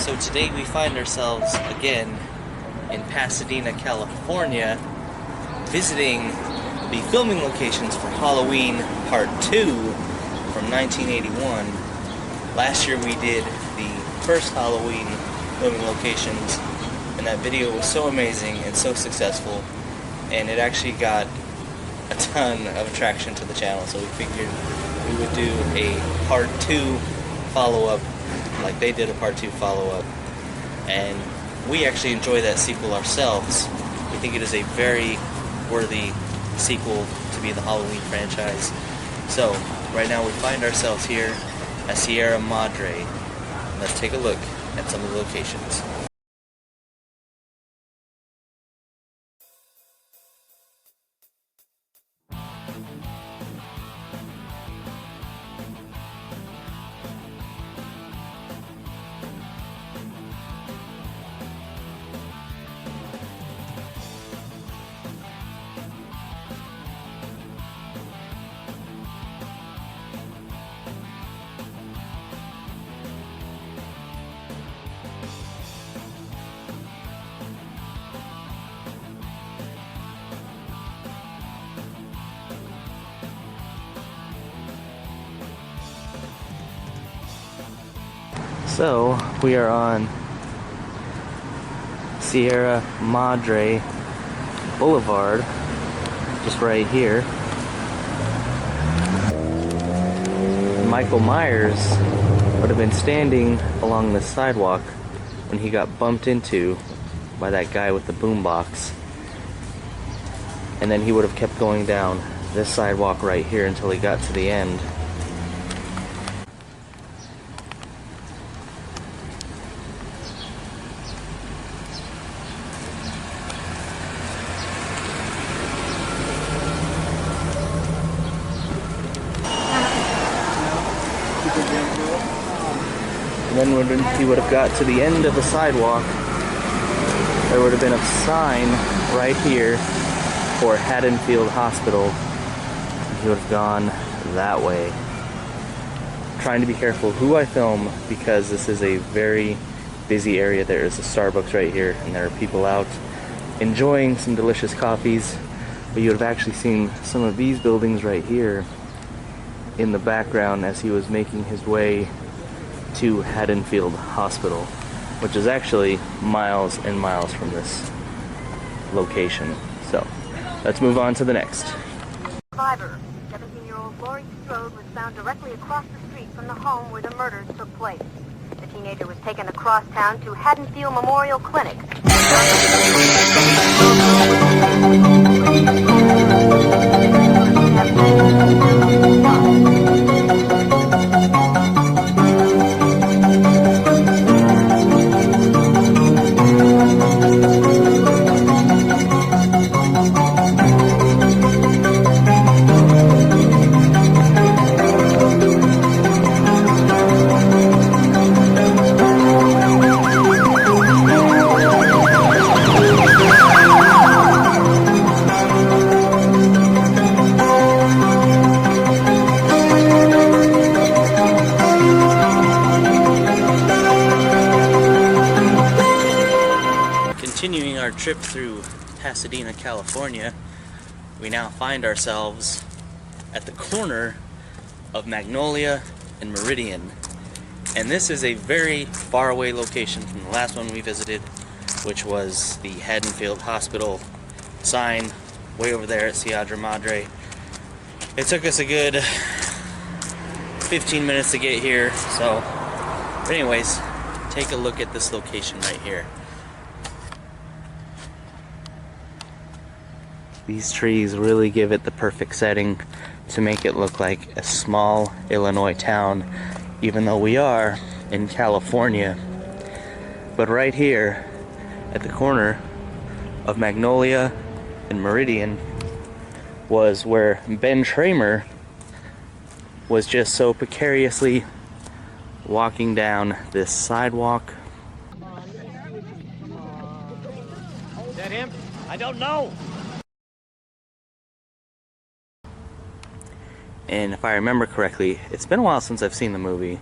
So today we find ourselves again in Pasadena, California, visiting the filming locations for Halloween Part 2 from 1981. Last year we did the first Halloween filming locations, and that video was so amazing and so successful, and it actually got a ton of attraction to the channel, so we figured we would do a Part 2 follow-up like they did a Part 2 follow-up, and we actually enjoy that sequel ourselves. We think it is a very worthy sequel to be the Halloween franchise. So right now we find ourselves here at Sierra Madre. Let's take a look at some of the locations. So, we are on Sierra Madre Boulevard, just right here. Michael Myers would have been standing along the sidewalk when he got bumped into by that guy with the boombox. And then he would have kept going down this sidewalk right here until he got to the end. And then when he would have got to the end of the sidewalk, there would have been a sign right here for Haddonfield Hospital. He would have gone that way. I'm trying to be careful who I film because this is a very busy area. There is a Starbucks right here, and there are people out enjoying some delicious coffees. But you would have actually seen some of these buildings right here in the background as he was making his way to Haddonfield Hospital, which is actually miles and miles from this location. So, let's move on to the next. Survivor, 17-year-old Laurie Strode, was found directly across the street from the home where the murders took place. The teenager was taken across town to Haddonfield Memorial Clinic. Continuing our trip through Pasadena, California, we now find ourselves at the corner of Magnolia and Meridian. And this is a very far away location from the last one we visited, which was the Haddonfield Hospital sign way over there at Sierra Madre. It took us a good 15 minutes to get here, so but anyways, take a look at this location right here. These trees really give it the perfect setting to make it look like a small Illinois town, even though we are in California. But right here at the corner of Magnolia and Meridian was where Ben Tramer was just so precariously walking down this sidewalk. Is that him? I don't know. And if I remember correctly, it's been a while since I've seen the movie,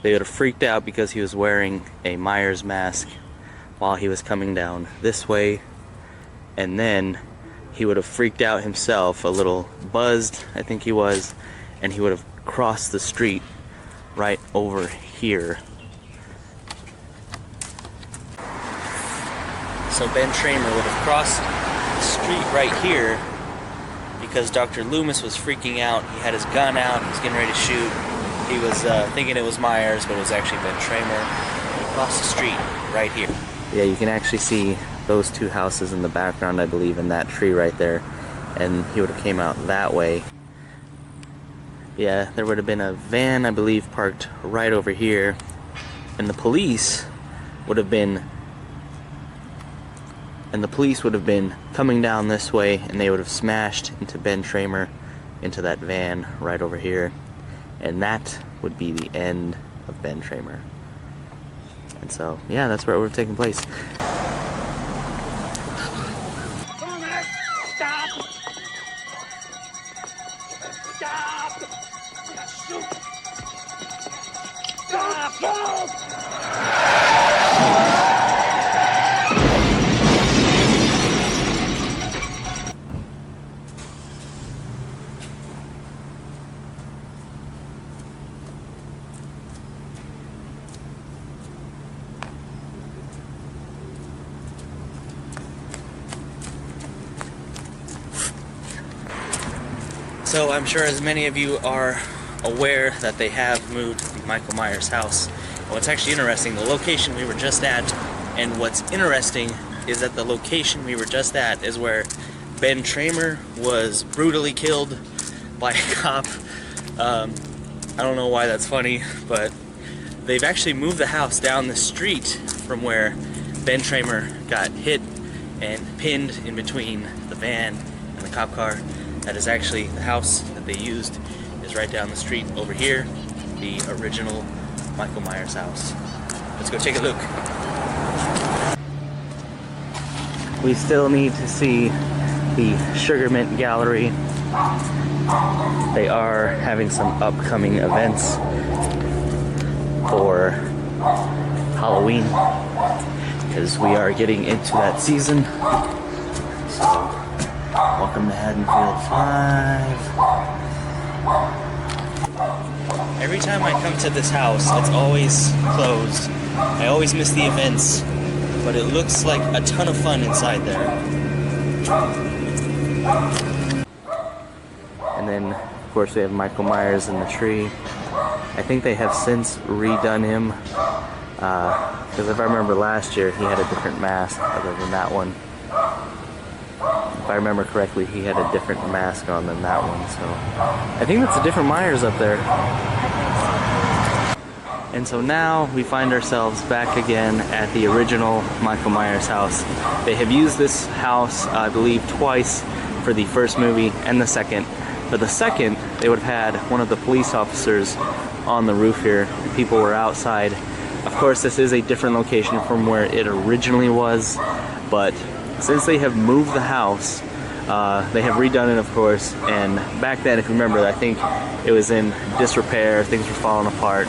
they would have freaked out because he was wearing a Myers mask while he was coming down this way, and then he would have freaked out himself, a little buzzed, I think he was, and he would have crossed the street right over here. So Ben Tramer would have crossed the street right here because Dr. Loomis was freaking out. He had his gun out, he was getting ready to shoot. He was thinking it was Myers, but it was actually Ben Tramer. He crossed the street right here. Yeah, you can actually see those two houses in the background, I believe, in that tree right there. And he would have came out that way. Yeah, there would have been a van, I believe, parked right over here. And the police would have been coming down this way, and they would have smashed into Ben Tramer, into that van right over here. And that would be the end of Ben Tramer. And so, yeah, that's where it would have taken place. Come on, man! Stop! Stop! Shoot! Stop! Go! So I'm sure as many of you are aware that they have moved the Michael Myers house. What's actually interesting, the location we were just at, and what's interesting is that the location we were just at is where Ben Tramer was brutally killed by a cop. I don't know why that's funny, but they've actually moved the house down the street from where Ben Tramer got hit and pinned in between the van and the cop car. That is actually the house that they used, is right down the street over here, the original Michael Myers house. Let's go take a look. We still need to see the Sugar Mint Gallery. They are having some upcoming events for Halloween, because we are getting into that season. So, welcome to Haddonfield 5. Every time I come to this house, it's always closed. I always miss the events, but it looks like a ton of fun inside there. And then, of course, we have Michael Myers in the tree. I think they have since redone him, because if I remember last year, he had a different mask other than that one. If I remember correctly, he had a different mask on than that one, so I think that's a different Myers up there. And so now we find ourselves back again at the original Michael Myers house. They have used this house, I believe, twice for the first movie and the second. For the second, they would have had one of the police officers on the roof here. People were outside. Of course, this is a different location from where it originally was, but since they have moved the house, they have redone it, of course, and back then, if you remember, I think it was in disrepair, things were falling apart.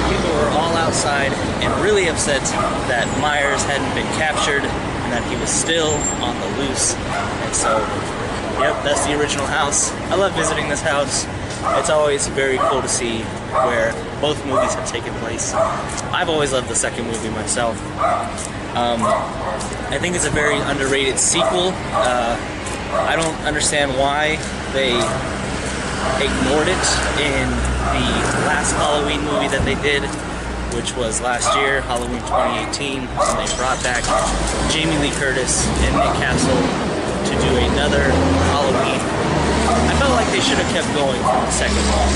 People were all outside and really upset that Myers hadn't been captured and that he was still on the loose. And so, yep, that's the original house. I love visiting this house. It's always very cool to see where both movies have taken place. I've always loved the second movie myself. I think it's a very underrated sequel. I don't understand why they ignored it in the last Halloween movie that they did, which was last year, Halloween 2018, when they brought back Jamie Lee Curtis and Nick Castle to do another Halloween. I felt like they should have kept going from the second one,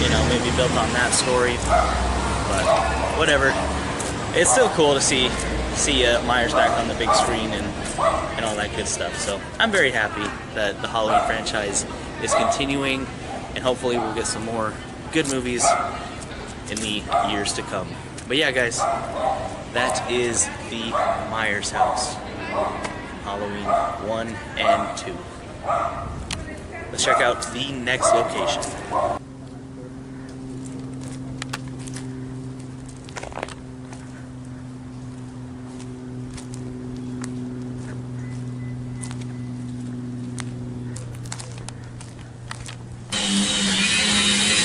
you know, maybe built on that story, but whatever. It's still cool to see Myers back on the big screen and all that good stuff. So I'm very happy that the Halloween franchise is continuing, and hopefully we'll get some more good movies in the years to come. But yeah, guys, that is the Myers house, Halloween 1 and 2. Let's check out the next location.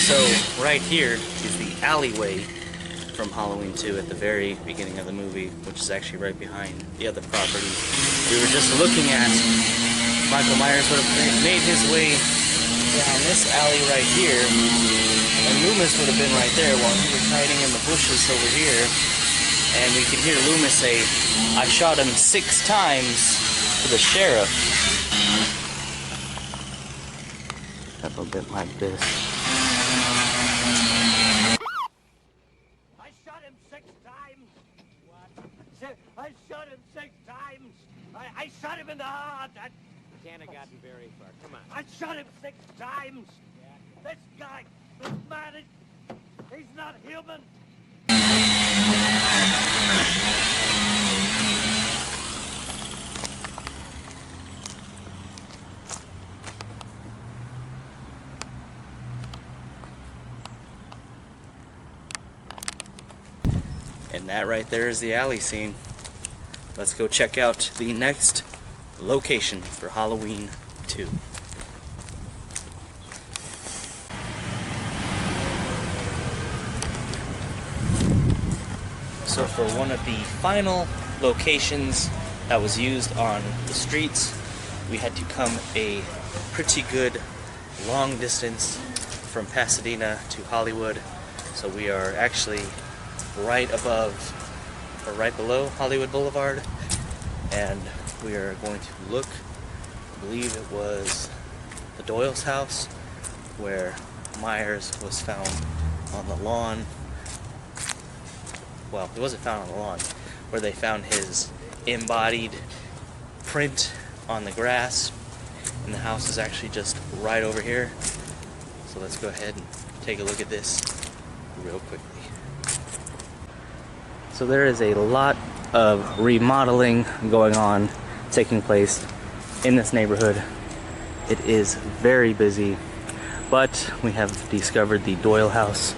So right here is the alleyway from Halloween 2 at the very beginning of the movie, which is actually right behind the other property we were just looking at. Michael Myers would have made his way down this alley right here, and Loomis would have been right there while he was hiding in the bushes over here. And we could hear Loomis say, "I shot him 6 times," to the sheriff. A little bit like this. I shot him 6 times. What? I shot him 6 times. I shot him in the heart. Can't have gotten very far. Come on. I shot him 6 times. Yeah. This guy, this man, he's not human. And that right there is the alley scene. Let's go check out the next location for Halloween 2. So for one of the final locations that was used on the streets, we had to come a pretty good long distance from Pasadena to Hollywood. So we are actually right above, or right below Hollywood Boulevard, and we are going to look, I believe it was the Doyle's house, where Myers was found on the lawn. Well, he wasn't found on the lawn, where they found his embodied print on the grass, and the house is actually just right over here. So let's go ahead and take a look at this real quickly. So there is a lot of remodeling going on, taking place in this neighborhood. It is very busy, but we have discovered the Doyle house,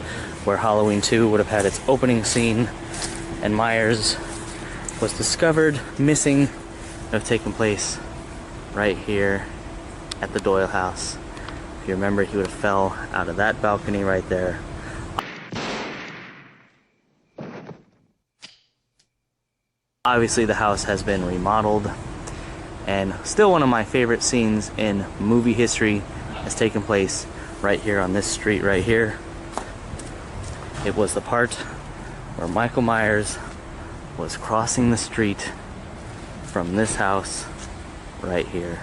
where Halloween 2 would have had its opening scene, and Myers was discovered missing, have taken place right here at the Doyle house. If you remember, he would have fell out of that balcony right there. Obviously the house has been remodeled, and still one of my favorite scenes in movie history has taken place right here on this street right here. It was the part where Michael Myers was crossing the street from this house right here.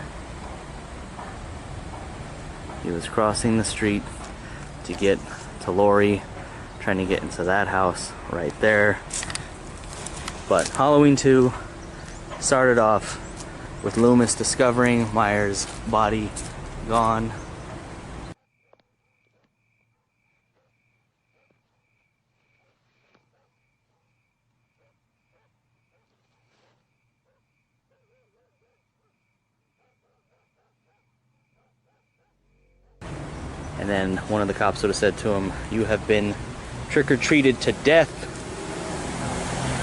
He was crossing the street to get to Lori, trying to get into that house right there. But Halloween 2 started off with Loomis discovering Myers' body gone. And then one of the cops would have said to him, "You have been trick-or-treated to death."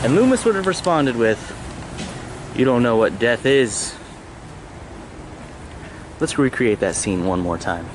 And Loomis would have responded with, "You don't know what death is." Let's recreate that scene one more time.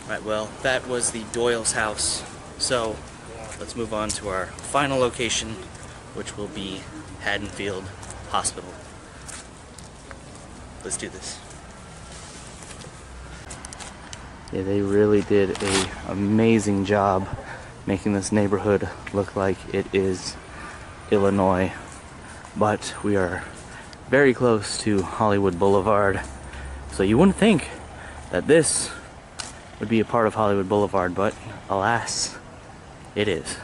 Right, well, that was the Doyle's house. So let's move on to our final location, which will be Haddonfield Hospital. Let's do this. Yeah, they really did an amazing job making this neighborhood look like it is Illinois. But we are very close to Hollywood Boulevard, so you wouldn't think that this would be a part of Hollywood Boulevard, but alas, it is.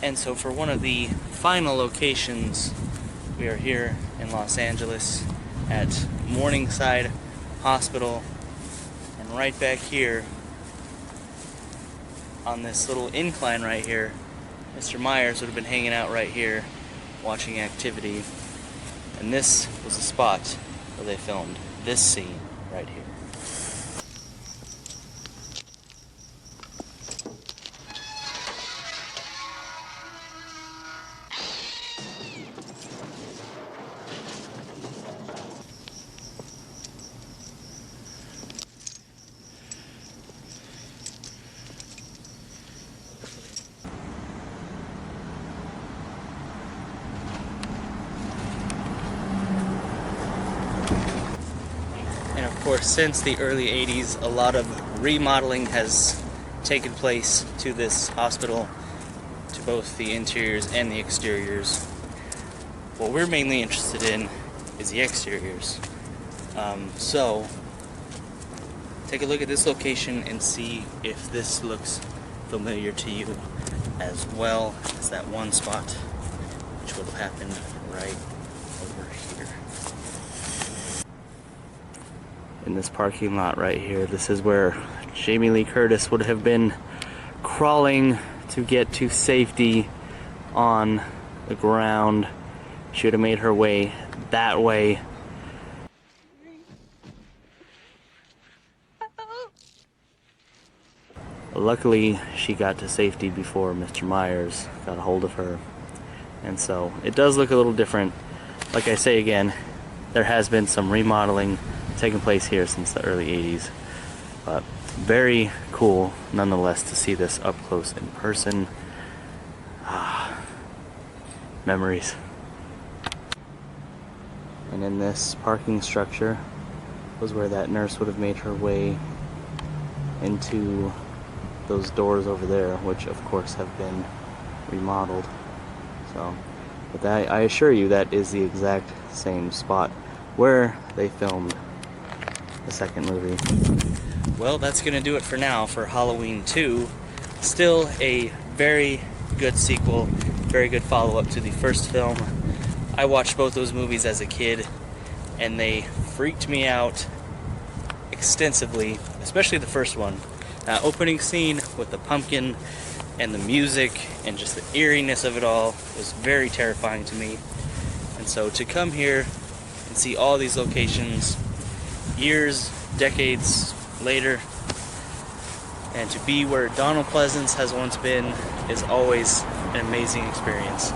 And so for one of the final locations, we are here in Los Angeles at Morningside Hospital, and right back here on this little incline right here, Mr. Myers would have been hanging out right here watching activity, and this was the spot where they filmed this scene right here. And of course, since the early 80s, a lot of remodeling has taken place to this hospital, to both the interiors and the exteriors. What we're mainly interested in is the exteriors. So, take a look at this location and see if this looks familiar to you, as well as that one spot, which will happen right over here. In this parking lot right here, this is where Jamie Lee Curtis would have been crawling to get to safety on the ground. She would have made her way that way. Luckily, she got to safety before Mr. Myers got a hold of her. And so, it does look a little different. Like I say again, there has been some remodeling taking place here since the early 80s. But very cool, nonetheless, to see this up close in person. Memories. And in this parking structure was where that nurse would have made her way into those doors over there, which of course have been remodeled. So, but that, I assure you, that is the exact same spot where they filmed the second movie. Well, that's gonna do it for now for Halloween 2. Still a very good sequel, very good follow-up to the first film. I watched both those movies as a kid, and they freaked me out extensively, especially the first one. That opening scene with the pumpkin and the music and just the eeriness of it all was very terrifying to me. And so to come here and see all these locations years, decades later, and to be where Donald Pleasance has once been is always an amazing experience.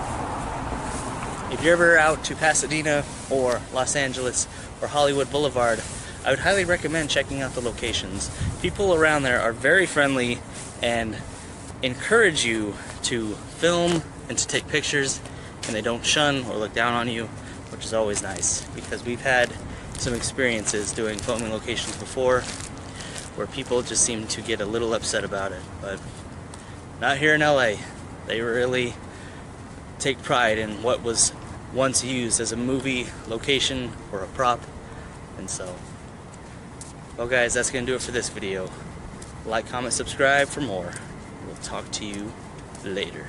If you're ever out to Pasadena or Los Angeles or Hollywood Boulevard, I would highly recommend checking out the locations. People around there are very friendly and encourage you to film and to take pictures, and they don't shun or look down on you, which is always nice, because we've had some experiences doing filming locations before where people just seem to get a little upset about it, but not here in LA. They really take pride in what was once used as a movie location or a prop. And so, well guys, that's gonna do it for this video. Like, comment, subscribe for more. We'll talk to you later.